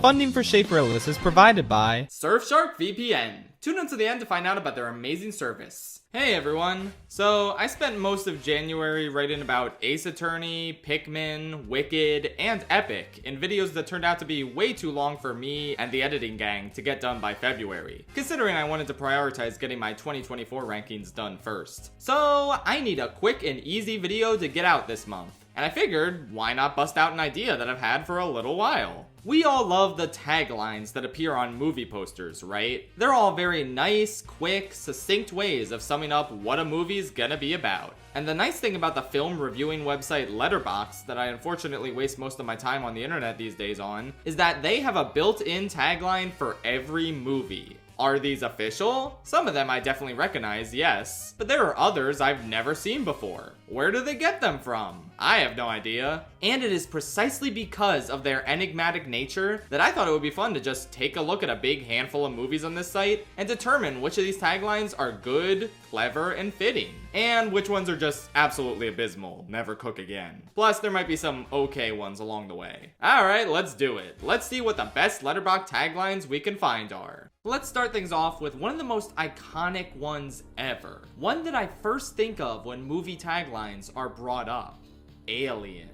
Funding for Schaefer-Ellis is provided by Surfshark VPN. Tune in to the end to find out about their amazing service. Hey everyone. So I spent most of January writing about Ace Attorney, Pikmin, Wicked, and Epic in videos that turned out to be way too long for me and the editing gang to get done by February, considering I wanted to prioritize getting my 2024 rankings done first. So I need a quick and easy video to get out this month. And I figured, why not bust out an idea that I've had for a little while? We all love the taglines that appear on movie posters, right? They're all very nice, quick, succinct ways of summing up what a movie's gonna be about. And the nice thing about the film reviewing website Letterboxd, that I unfortunately waste most of my time on the internet these days on, is that they have a built-in tagline for every movie. Are these official? Some of them I definitely recognize, yes. But there are others I've never seen before. Where do they get them from? I have no idea. And it is precisely because of their enigmatic nature that I thought it would be fun to just take a look at a big handful of movies on this site and determine which of these taglines are good, clever, and fitting. And which ones are just absolutely abysmal, never cook again. Plus, there might be some okay ones along the way. Alright, let's do it. Let's see what the best Letterboxd taglines we can find are. Let's start things off with one of the most iconic ones ever. One that I first think of when movie taglines are brought up. Alien.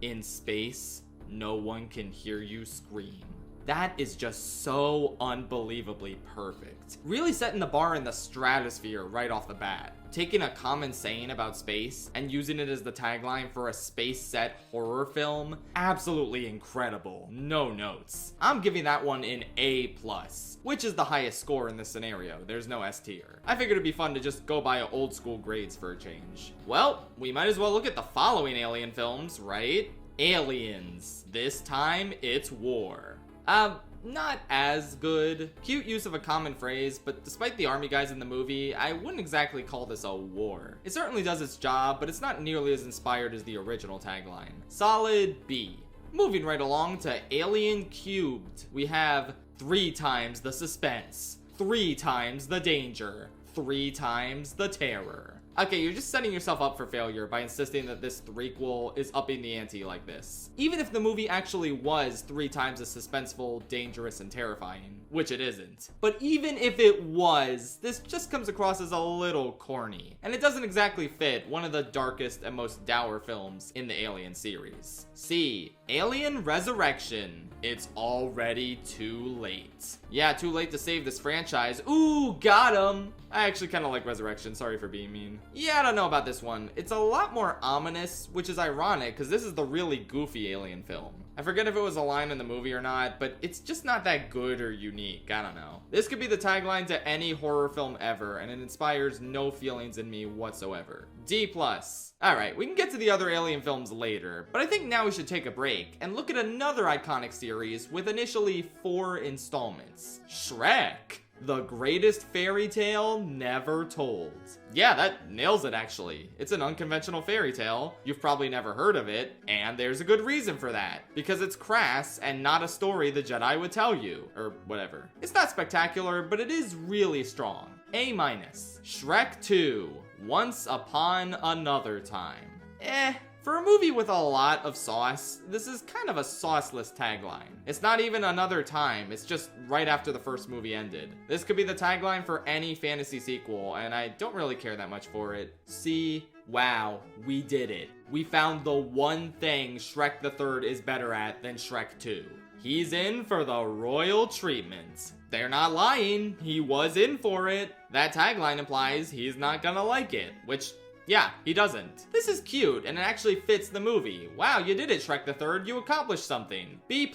In space, no one can hear you scream. That is just so unbelievably perfect. Really setting the bar in the stratosphere right off the bat. Taking a common saying about space and using it as the tagline for a space set horror film, absolutely incredible. No notes. I'm giving that one an A+, which is the highest score in this scenario. There's no S tier. I figured it'd be fun to just go by old school grades for a change. Well, we might as well look at the following Alien films, right? Aliens. This time, it's war. Not as good. Cute use of a common phrase, but despite the army guys in the movie, I wouldn't exactly call this a war. It certainly does its job, but it's not nearly as inspired as the original tagline. Solid B. Moving right along to Alien Cubed. We have 3 times the suspense, 3 times the danger, 3 times the terror. Okay, you're just setting yourself up for failure by insisting that this threequel is upping the ante like this. Even if the movie actually was 3 times as suspenseful, dangerous, and terrifying, which it isn't. But even if it was, this just comes across as a little corny, and it doesn't exactly fit one of the darkest and most dour films in the Alien series. C. Alien Resurrection. It's already too late. Yeah, too late to save this franchise. Ooh, got him! I actually kind of like Resurrection, sorry for being mean. Yeah, I don't know about this one. It's a lot more ominous, which is ironic, because this is the really goofy Alien film. I forget if it was a line in the movie or not, but it's just not that good or unique, I don't know. This could be the tagline to any horror film ever, and it inspires no feelings in me whatsoever. D+. Alright, we can get to the other Alien films later, but I think now we should take a break and look at another iconic series with initially 4 installments. Shrek. The greatest fairy tale never told. Yeah, that nails it actually. It's an unconventional fairy tale. You've probably never heard of it, and there's a good reason for that. Because it's crass and not a story the Jedi would tell you, or whatever. It's not spectacular, but it is really strong. A-. Shrek 2. Once Upon Another Time. For a movie with a lot of sauce, this is kind of a sauceless tagline. It's not even another time, it's just right after the first movie ended. This could be the tagline for any fantasy sequel, and I don't really care that much for it. See, wow, we did it. We found the one thing Shrek the Third is better at than Shrek 2. He's in for the royal treatment. They're not lying, he was in for it. That tagline implies he's not gonna like it, which, yeah, he doesn't. This is cute, and it actually fits the movie. Wow, you did it, Shrek the Third. You accomplished something. B+.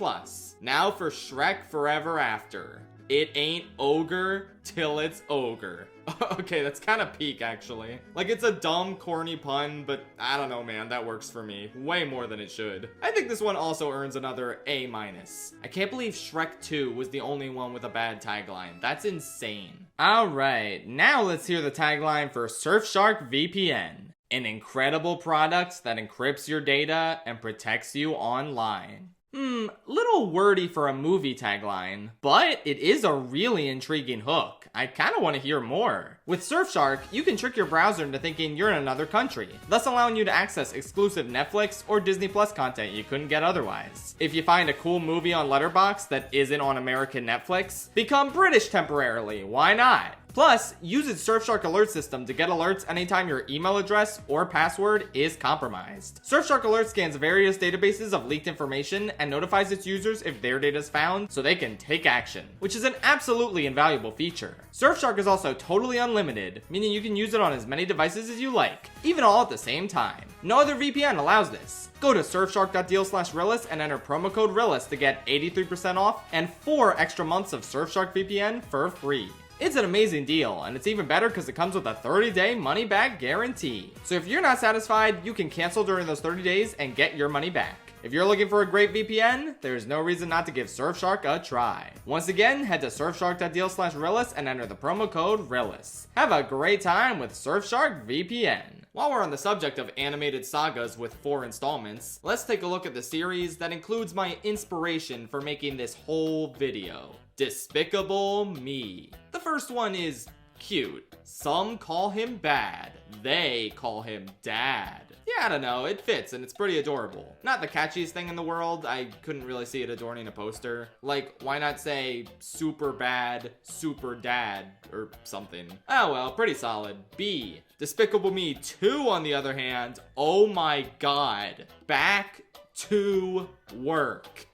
Now for Shrek Forever After. It ain't ogre till it's ogre. Okay, that's kind of peak, actually. Like, it's a dumb, corny pun, but I don't know, man. That works for me. Way more than it should. I think this one also earns another A-. I can't believe Shrek 2 was the only one with a bad tagline. That's insane. Alright, now let's hear the tagline for Surfshark VPN. An incredible product that encrypts your data and protects you online. Little wordy for a movie tagline, but it is a really intriguing hook. I kinda wanna hear more. With Surfshark, you can trick your browser into thinking you're in another country, thus allowing you to access exclusive Netflix or Disney Plus content you couldn't get otherwise. If you find a cool movie on Letterboxd that isn't on American Netflix, become British temporarily, why not? Plus, use its Surfshark alert system to get alerts anytime your email address or password is compromised. Surfshark Alert scans various databases of leaked information and notifies its users if their data is found so they can take action, which is an absolutely invaluable feature. Surfshark is also totally unlimited, meaning you can use it on as many devices as you like, even all at the same time. No other VPN allows this. Go to surfshark.deal/Rillis and enter promo code Rillis to get 83% off and 4 extra months of Surfshark VPN for free. It's an amazing deal, and it's even better because it comes with a 30-day money-back guarantee. So if you're not satisfied, you can cancel during those 30 days and get your money back. If you're looking for a great VPN, there's no reason not to give Surfshark a try. Once again, head to surfshark.deal/Rillis and enter the promo code Rillis. Have a great time with Surfshark VPN. While we're on the subject of animated sagas with 4 installments, let's take a look at the series that includes my inspiration for making this whole video. Despicable Me. The first one is cute. Some call him bad. They call him dad. Yeah, I don't know, it fits and it's pretty adorable. Not the catchiest thing in the world, I couldn't really see it adorning a poster. Like, why not say super bad, super dad, or something. Oh well, pretty solid. B. Despicable Me 2, on the other hand, oh my god. Back to work.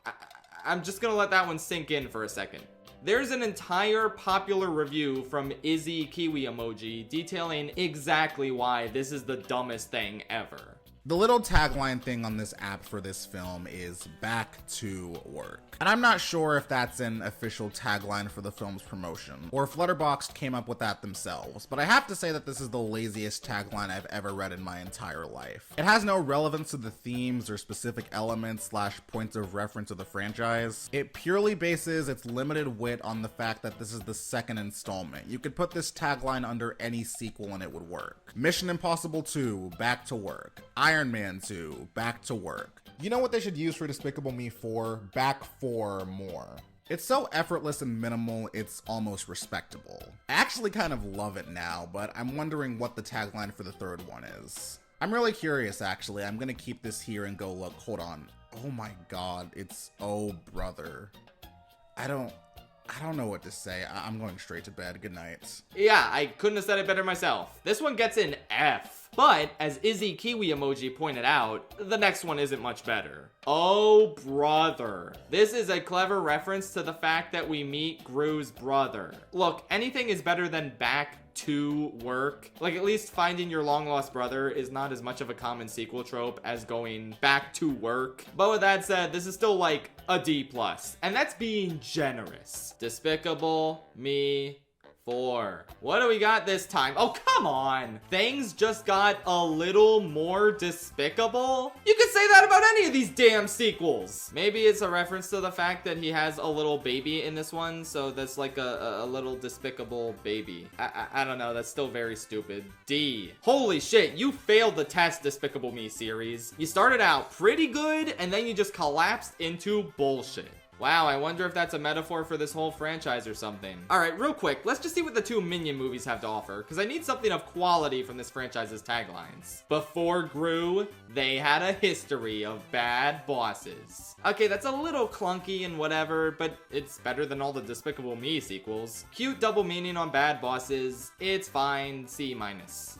I'm just gonna let that one sink in for a second. There's an entire popular review from Izzy Kiwi Emoji detailing exactly why this is the dumbest thing ever. The little tagline thing on this app for this film is back to work. And I'm not sure if that's an official tagline for the film's promotion, or if Letterboxd came up with that themselves, but I have to say that this is the laziest tagline I've ever read in my entire life. It has no relevance to the themes or specific elements / points of reference of the franchise. It purely bases its limited wit on the fact that this is the second installment. You could put this tagline under any sequel and it would work. Mission Impossible 2, back to work. Iron Man 2, back to work. You know what they should use for Despicable Me 4? Back 4 more. It's so effortless and minimal, it's almost respectable. I actually kind of love it now, but I'm wondering what the tagline for the third one is. I'm really curious, actually. I'm gonna keep this here and go look. Hold on. Oh my god, it's oh brother. I don't know what to say. I'm going straight to bed. Good night. Yeah, I couldn't have said it better myself. This one gets an F. But, as Izzy Kiwi Emoji pointed out, the next one isn't much better. Oh brother. This is a clever reference to the fact that we meet Gru's brother. Look, anything is better than back to work. Like, at least finding your long lost brother is not as much of a common sequel trope as going back to work. But with that said, this is still like a D+, and that's being generous. Despicable Me 4. What do we got this time? Oh, come on. Things just got a little more despicable. You could say that about any of these damn sequels. Maybe it's a reference to the fact that he has a little baby in this one, so that's like a little despicable baby. I don't know, that's still very stupid. D. Holy shit, you failed the test, Despicable Me series. You started out pretty good, and then you just collapsed into bullshit. Wow, I wonder if that's a metaphor for this whole franchise or something. Alright, real quick, let's just see what the 2 Minion movies have to offer, because I need something of quality from this franchise's taglines. Before Gru, they had a history of bad bosses. Okay, that's a little clunky and whatever, but it's better than all the Despicable Me sequels. Cute double meaning on bad bosses, it's fine, C-.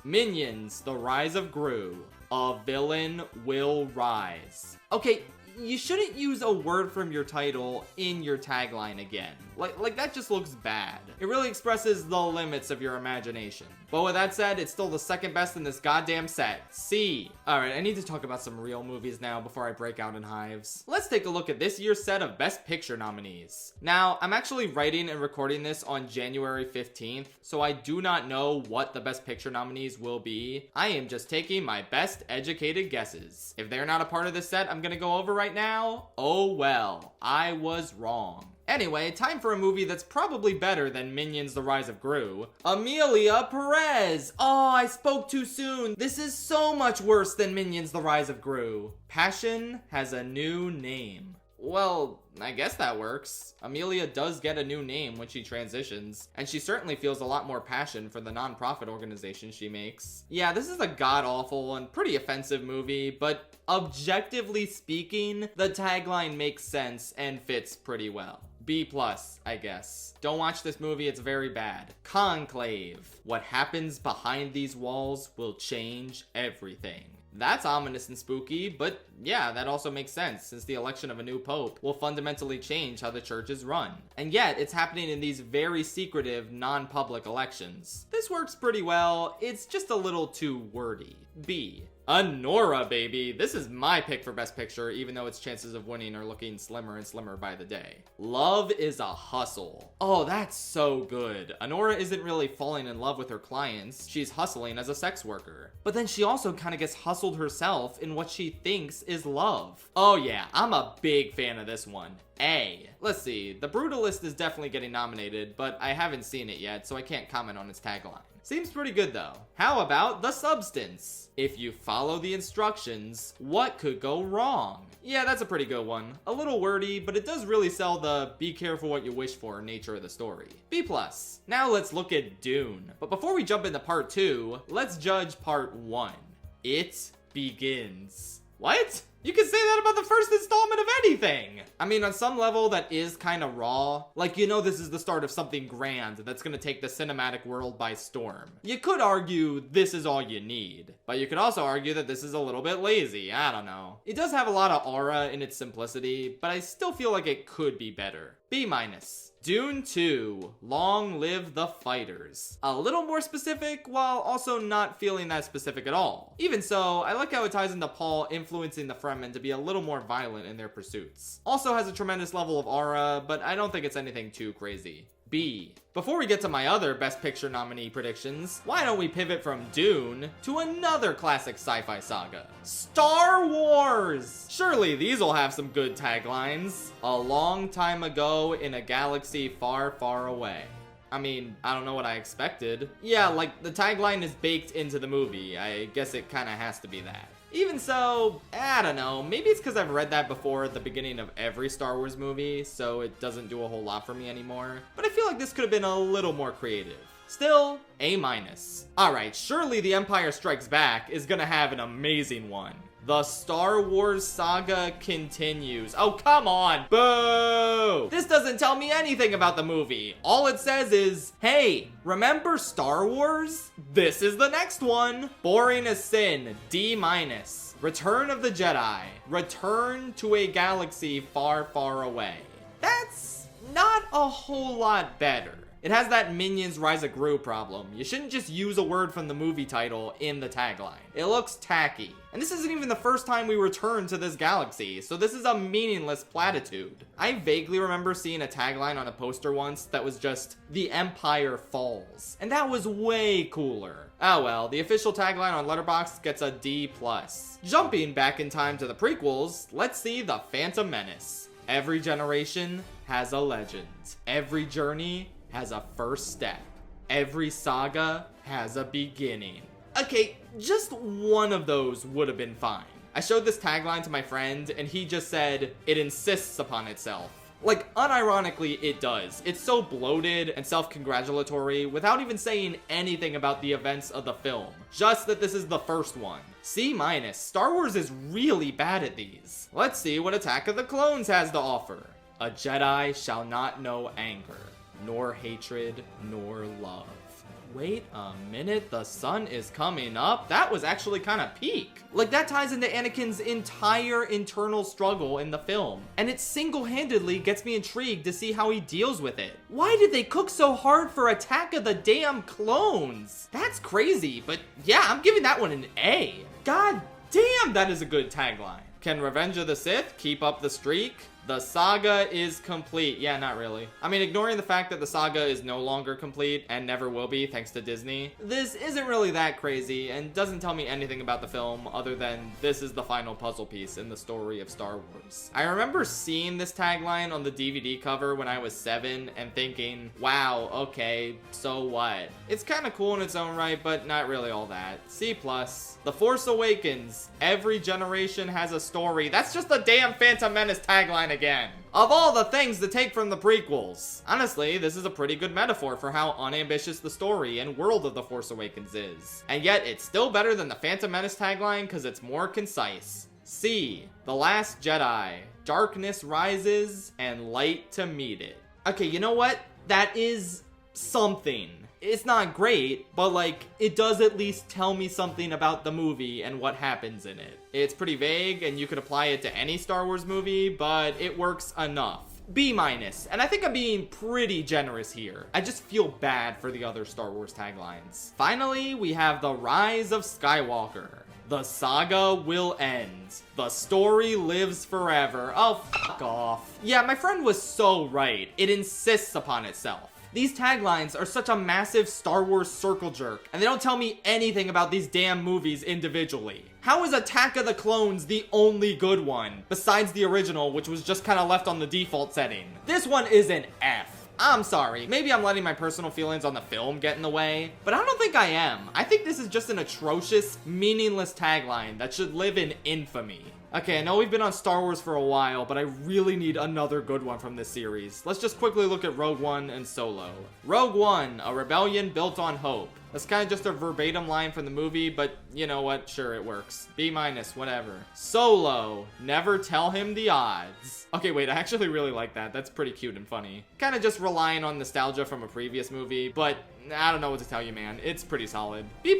Minions, The Rise of Gru. A villain will rise. Okay, you shouldn't use a word from your title in your tagline again. Like that just looks bad. It really expresses the limits of your imagination. But with that said, it's still the second best in this goddamn set. C. Alright, I need to talk about some real movies now before I break out in hives. Let's take a look at this year's set of Best Picture nominees. Now, I'm actually writing and recording this on January 15th, so I do not know what the Best Picture nominees will be. I am just taking my best educated guesses. If they're not a part of this set I'm gonna go over right now, oh well, I was wrong. Anyway, time for a movie that's probably better than Minions: The Rise of Gru. Amelia Perez! Oh, I spoke too soon. This is so much worse than Minions: The Rise of Gru. Passion has a new name. Well, I guess that works. Amelia does get a new name when she transitions, and she certainly feels a lot more passion for the nonprofit organization she makes. Yeah, this is a god-awful and pretty offensive movie, but objectively speaking, the tagline makes sense and fits pretty well. B+, I guess. Don't watch this movie, it's very bad. Conclave. What happens behind these walls will change everything. That's ominous and spooky, but yeah, that also makes sense since the election of a new pope will fundamentally change how the church is run. And yet, it's happening in these very secretive, non-public elections. This works pretty well, it's just a little too wordy. B. Anora, baby. This is my pick for Best Picture, even though its chances of winning are looking slimmer and slimmer by the day. Love is a hustle. Oh, that's so good. Anora isn't really falling in love with her clients. She's hustling as a sex worker. But then she also kind of gets hustled herself in what she thinks is love. Oh yeah, I'm a big fan of this one. A. Let's see, The Brutalist is definitely getting nominated, but I haven't seen it yet, so I can't comment on its tagline. Seems pretty good though. How about The Substance? If you follow the instructions, what could go wrong? Yeah, that's a pretty good one. A little wordy, but it does really sell the be careful what you wish for nature of the story. B+. Now let's look at Dune. But before we jump into part 2, let's judge part 1. It begins. What? You can say that about the first installment of anything! I mean, on some level, that is kind of raw. Like, you know this is the start of something grand that's gonna take the cinematic world by storm. You could argue this is all you need, but you could also argue that this is a little bit lazy, I don't know. It does have a lot of aura in its simplicity, but I still feel like it could be better. B-. Dune 2, Long Live the Fighters. A little more specific, while also not feeling that specific at all. Even so, I like how it ties into Paul influencing the Fremen to be a little more violent in their pursuits. Also has a tremendous level of aura, but I don't think it's anything too crazy. B. Before we get to my other Best Picture nominee predictions, why don't we pivot from Dune to another classic sci-fi saga? Star Wars! Surely these will have some good taglines. A long time ago in a galaxy far, far away. I mean, I don't know what I expected. Yeah, like, the tagline is baked into the movie. I guess it kinda has to be that. Even so, I don't know, maybe it's because I've read that before at the beginning of every Star Wars movie, so it doesn't do a whole lot for me anymore. But I feel like this could have been a little more creative. Still, A-. Alright, surely The Empire Strikes Back is gonna have an amazing one. The Star Wars saga continues. Oh, come on. Boo! This doesn't tell me anything about the movie. All it says is, hey, remember Star Wars? This is the next one. Boring as sin. D-. Return of the Jedi. Return to a galaxy far, far away. That's not a whole lot better. It has that Minions Rise of Gru problem. You shouldn't just use a word from the movie title in the tagline. It looks tacky. And this isn't even the first time we return to this galaxy, so this is a meaningless platitude. I vaguely remember seeing a tagline on a poster once that was just, "The Empire Falls." And that was way cooler. Oh well, the official tagline on Letterboxd gets a D+. Jumping back in time to the prequels, let's see The Phantom Menace. Every generation has a legend. Every journey has a first step. Every saga has a beginning. Okay, just one of those would have been fine. I showed this tagline to my friend and he just said, it insists upon itself. Like, unironically, it does. It's so bloated and self-congratulatory without even saying anything about the events of the film. Just that this is the first one. C-. Star Wars is really bad at these. Let's see what Attack of the Clones has to offer. A Jedi shall not know anger, nor hatred, nor love. Wait a minute, the sun is coming up? That was actually kind of peak. Like, that ties into Anakin's entire internal struggle in the film, and it single-handedly gets me intrigued to see how he deals with it. Why did they cook so hard for Attack of the damn Clones? That's crazy, but yeah, I'm giving that one an A. God damn, that is a good tagline. Can Revenge of the Sith keep up the streak? The saga is complete. Yeah, not really. I mean, ignoring the fact that the saga is no longer complete and never will be thanks to Disney, this isn't really that crazy and doesn't tell me anything about the film other than this is the final puzzle piece in the story of Star Wars. I remember seeing this tagline on the DVD cover when I was 7 and thinking, wow, okay, so what? It's kind of cool in its own right, but not really all that. C+. The Force Awakens. Every generation has a story. That's just the damn Phantom Menace tagline again. Of all the things to take from the prequels, honestly, this is a pretty good metaphor for how unambitious the story and world of The Force Awakens is. And yet, it's still better than the Phantom Menace tagline because it's more concise. See, The Last Jedi, darkness rises and light to meet it. Okay, you know what? That is something. It's not great, but like, it does at least tell me something about the movie and what happens in it. It's pretty vague, and you could apply it to any Star Wars movie, but it works enough. B-, and I think I'm being pretty generous here. I just feel bad for the other Star Wars taglines. Finally, we have The Rise of Skywalker. The saga will end. The story lives forever. Oh, fuck off. Yeah, my friend was so right. It insists upon itself. These taglines are such a massive Star Wars circle jerk, and they don't tell me anything about these damn movies individually. How is Attack of the Clones the only good one, besides the original, which was just kind of left on the default setting? This one is an F. I'm sorry, maybe I'm letting my personal feelings on the film get in the way, but I don't think I am. I think this is just an atrocious, meaningless tagline that should live in infamy. Okay, I know we've been on Star Wars for a while, but I really need another good one from this series. Let's just quickly look at Rogue One and Solo. Rogue One, a rebellion built on hope. That's kind of just a verbatim line from the movie, but you know what? Sure, it works. B-, whatever. Solo, never tell him the odds. Okay, wait, I actually really like that. That's pretty cute and funny. Kind of just relying on nostalgia from a previous movie, but I don't know what to tell you, man. It's pretty solid. B+.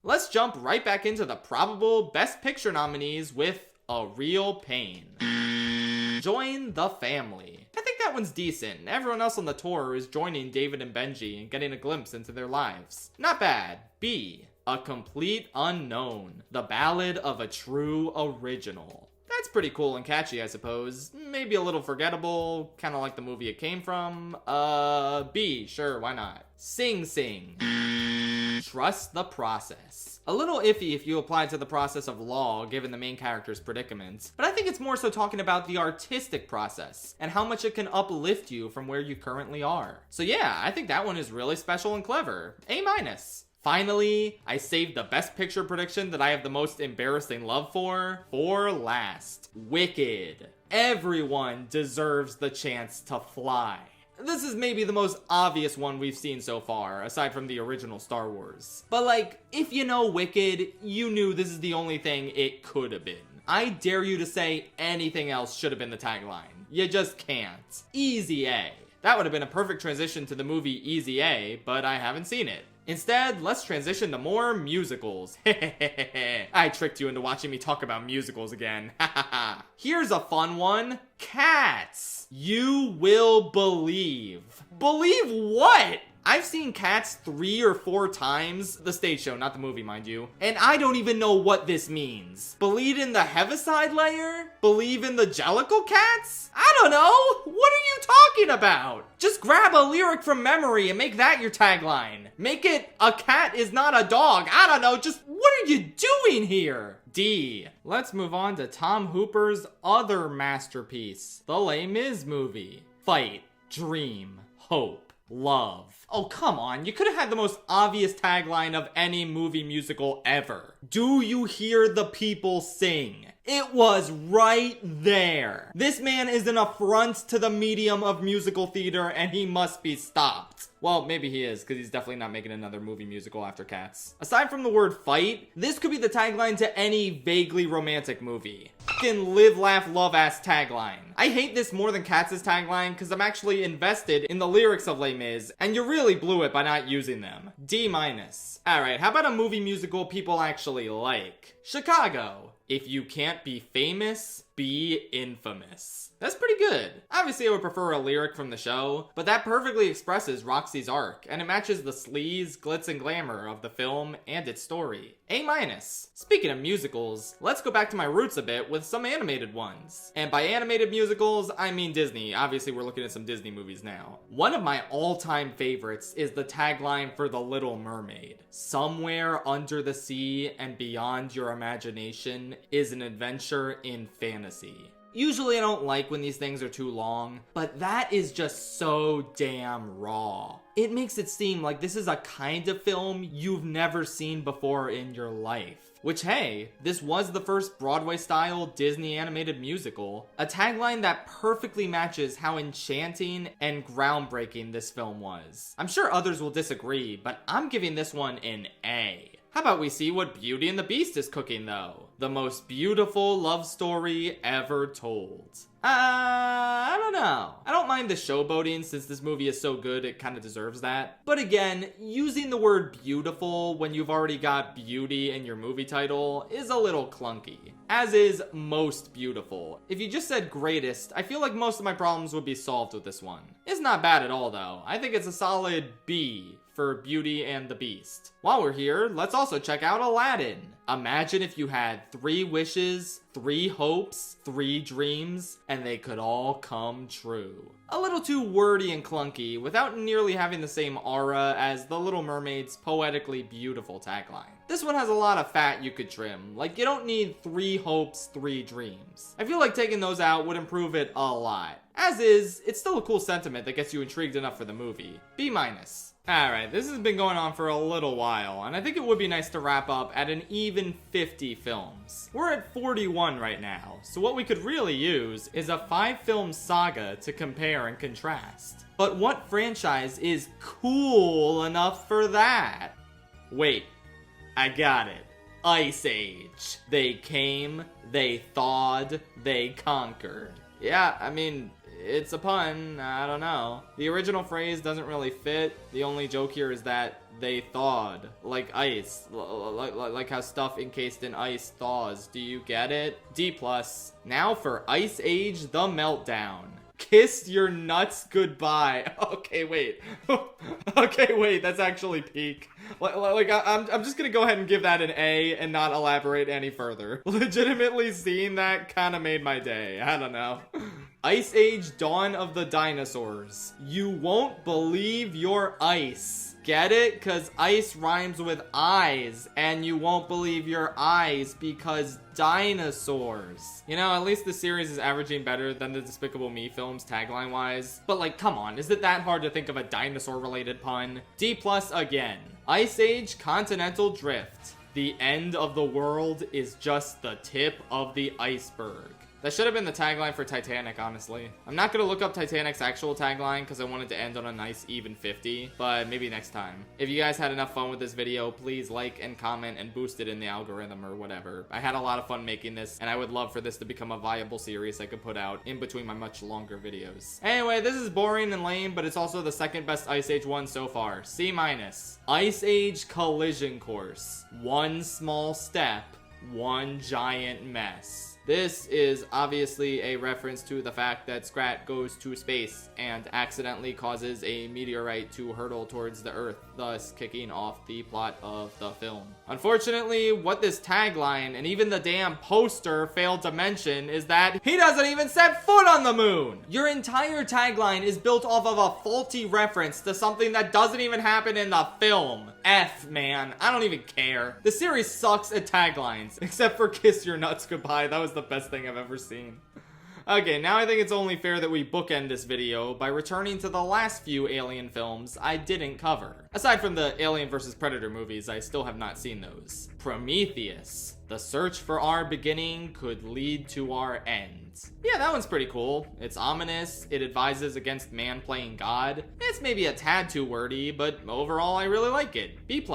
Let's jump right back into the probable Best Picture nominees with A Real Pain. Join the family. I think that one's decent. Everyone else on the tour is joining David and Benji and getting a glimpse into their lives. Not bad. B. A Complete Unknown. The Ballad of a True Original. That's pretty cool and catchy, I suppose. Maybe a little forgettable, kind of like the movie it came from. B. Sure, why not? Sing Sing. Trust the process. A little iffy if you apply it to the process of law, given the main character's predicament, but I think it's more so talking about the artistic process and how much it can uplift you from where you currently are. So yeah, I think that one is really special and clever. A-. Finally, I saved the Best Picture prediction that I have the most embarrassing love for last. Wicked. Everyone deserves the chance to fly. This is maybe the most obvious one we've seen so far, aside from the original Star Wars. But like, if you know Wicked, you knew this is the only thing it could have been. I dare you to say anything else should have been the tagline. You just can't. Easy A. That would have been a perfect transition to the movie Easy A, but I haven't seen it. Instead, let's transition to more musicals. I tricked you into watching me talk about musicals again. Here's a fun one. Cats. You will believe. Believe what? I've seen Cats 3 or 4 times, the stage show, not the movie, mind you, and I don't even know what this means. Believe in the Heaviside layer? Believe in the Jellicle Cats? I don't know! What are you talking about? Just grab a lyric from memory and make that your tagline. Make it, a cat is not a dog. I don't know, just what are you doing here? D. Let's move on to Tom Hooper's other masterpiece, the Les Mis movie. Fight, dream, hope, love. Oh, come on. You could have had the most obvious tagline of any movie musical ever. Do you hear the people sing? It was right there. This man is an affront to the medium of musical theater, and he must be stopped. Well, maybe he is, because he's definitely not making another movie musical after Cats. Aside from the word fight, this could be the tagline to any vaguely romantic movie. Fucking live, laugh, love ass tagline. I hate this more than Cats' tagline because I'm actually invested in the lyrics of Les Mis, and you really blew it by not using them. D-. Alright, how about a movie musical people actually like? Chicago. If you can't be famous, be infamous. That's pretty good. Obviously, I would prefer a lyric from the show, but that perfectly expresses Roxy's arc, and it matches the sleaze, glitz, and glamour of the film and its story. A-. Speaking of musicals, let's go back to my roots a bit with some animated ones. And by animated musicals, I mean Disney. Obviously, we're looking at some Disney movies now. One of my all-time favorites is the tagline for The Little Mermaid. Somewhere under the sea and beyond your imagination is an adventure in fantasy. Usually I don't like when these things are too long, but that is just so damn raw. It makes it seem like this is a kind of film you've never seen before in your life. Which, hey, this was the first Broadway-style Disney animated musical, a tagline that perfectly matches how enchanting and groundbreaking this film was. I'm sure others will disagree, but I'm giving this one an A. How about we see what Beauty and the Beast is cooking, though? The most beautiful love story ever told. I don't know. I don't mind the showboating since this movie is so good it kind of deserves that. But again, using the word beautiful when you've already got beauty in your movie title is a little clunky. As is most beautiful. If you just said greatest, I feel like most of my problems would be solved with this one. It's not bad at all though. I think it's a solid B for Beauty and the Beast. While we're here, let's also check out Aladdin. Imagine if you had 3 wishes, 3 hopes, 3 dreams, and they could all come true. A little too wordy and clunky, without nearly having the same aura as The Little Mermaid's poetically beautiful tagline. This one has a lot of fat you could trim, like you don't need 3 hopes, 3 dreams. I feel like taking those out would improve it a lot. As is, it's still a cool sentiment that gets you intrigued enough for the movie. B-. Alright, this has been going on for a little while, and I think it would be nice to wrap up at an even 50 films. We're at 41 right now, so what we could really use is a 5-film saga to compare and contrast. But what franchise is cool enough for that? Wait, I got it. Ice Age. They came, they thawed, they conquered. Yeah, I mean, it's a pun, I don't know. The original phrase doesn't really fit. The only joke here is that they thawed. Like ice. Like how stuff encased in ice thaws. Do you get it? D+. Now for Ice Age The Meltdown. Kiss your nuts goodbye. Okay, wait. Okay, wait, that's actually peak. I'm just gonna go ahead and give that an A and not elaborate any further. Legitimately seeing that kinda made my day. I don't know. Ice Age Dawn of the Dinosaurs. You won't believe your ice. Get it? Cause ice rhymes with eyes, and you won't believe your eyes because dinosaurs. You know, at least the series is averaging better than the Despicable Me films tagline wise. But like, come on, is it that hard to think of a dinosaur related pun? D+ again. Ice Age Continental Drift. The end of the world is just the tip of the iceberg. That should have been the tagline for Titanic, honestly. I'm not gonna look up Titanic's actual tagline because I wanted to end on a nice even 50, but maybe next time. If you guys had enough fun with this video, please like and comment and boost it in the algorithm or whatever. I had a lot of fun making this, and I would love for this to become a viable series I could put out in between my much longer videos. Anyway, this is boring and lame, but it's also the second best Ice Age one so far. C-. Ice Age Collision Course. One small step, one giant mess. This is obviously a reference to the fact that Scrat goes to space and accidentally causes a meteorite to hurtle towards the Earth, thus kicking off the plot of the film. Unfortunately, what this tagline and even the damn poster failed to mention is that he doesn't even set foot on the moon! Your entire tagline is built off of a faulty reference to something that doesn't even happen in the film. F, man. I don't even care. The series sucks at taglines, except for Kiss Your Nuts Goodbye. That was the best thing I've ever seen. Okay, now I think it's only fair that we bookend this video by returning to the last few Alien films I didn't cover. Aside from the Alien vs. Predator movies, I still have not seen those. Prometheus. The search for our beginning could lead to our end. Yeah, that one's pretty cool. It's ominous, it advises against man playing God. It's maybe a tad too wordy, but overall I really like it. B+.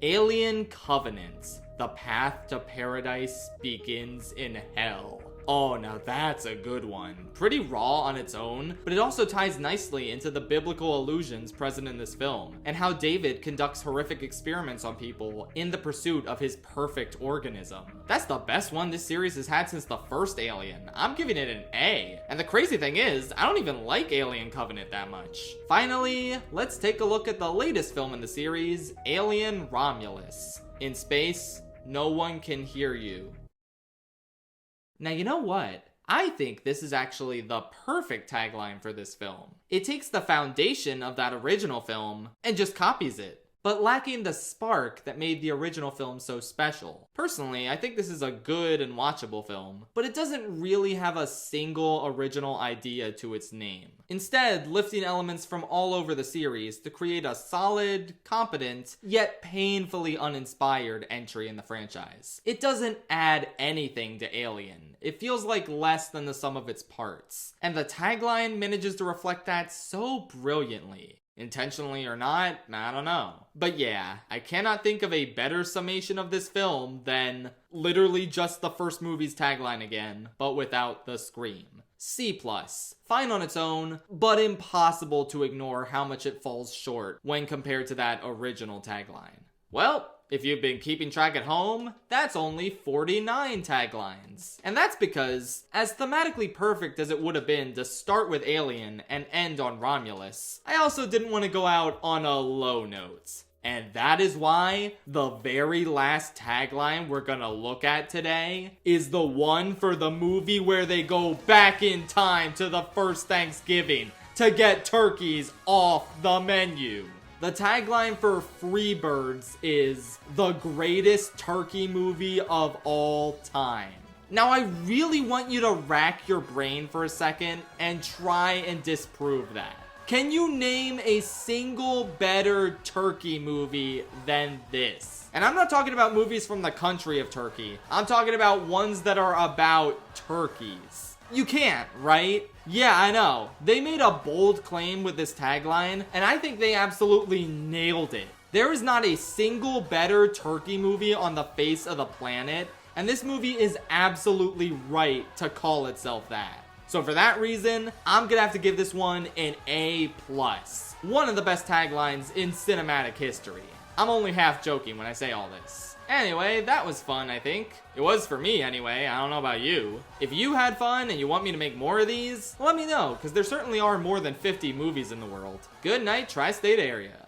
Alien Covenant. The path to paradise begins in hell. Oh, now that's a good one. Pretty raw on its own, but it also ties nicely into the biblical allusions present in this film, and how David conducts horrific experiments on people in the pursuit of his perfect organism. That's the best one this series has had since the first Alien. I'm giving it an A. And the crazy thing is, I don't even like Alien Covenant that much. Finally, let's take a look at the latest film in the series, Alien Romulus. In space, no one can hear you. Now, you know what? I think this is actually the perfect tagline for this film. It takes the foundation of that original film and just copies it. but lacking the spark that made the original film so special. Personally, I think this is a good and watchable film, but it doesn't really have a single original idea to its name. Instead, lifting elements from all over the series to create a solid, competent, yet painfully uninspired entry in the franchise. It doesn't add anything to Alien. It feels like less than the sum of its parts. And the tagline manages to reflect that so brilliantly. Intentionally or not, I don't know. But yeah, I cannot think of a better summation of this film than literally just the first movie's tagline again, but without the scream. C+. Fine on its own, but impossible to ignore how much it falls short when compared to that original tagline. Well, if you've been keeping track at home, that's only 49 taglines. And that's because, as thematically perfect as it would have been to start with Alien and end on Romulus, I also didn't want to go out on a low note. And that is why the very last tagline we're gonna look at today is the one for the movie where they go back in time to the first Thanksgiving to get turkeys off the menu. The tagline for Freebirds is the greatest turkey movie of all time. Now, I really want you to rack your brain for a second and try and disprove that. Can you name a single better turkey movie than this? And I'm not talking about movies from the country of Turkey. I'm talking about ones that are about turkeys. You can't, right? Yeah, I know. They made a bold claim with this tagline, and I think they absolutely nailed it. There is not a single better turkey movie on the face of the planet, and this movie is absolutely right to call itself that. So for that reason, I'm gonna have to give this one an A+. One of the best taglines in cinematic history. I'm only half joking when I say all this. Anyway, that was fun, I think. It was for me anyway, I don't know about you. If you had fun and you want me to make more of these, let me know, because there certainly are more than 50 movies in the world. Good night, tri-state area.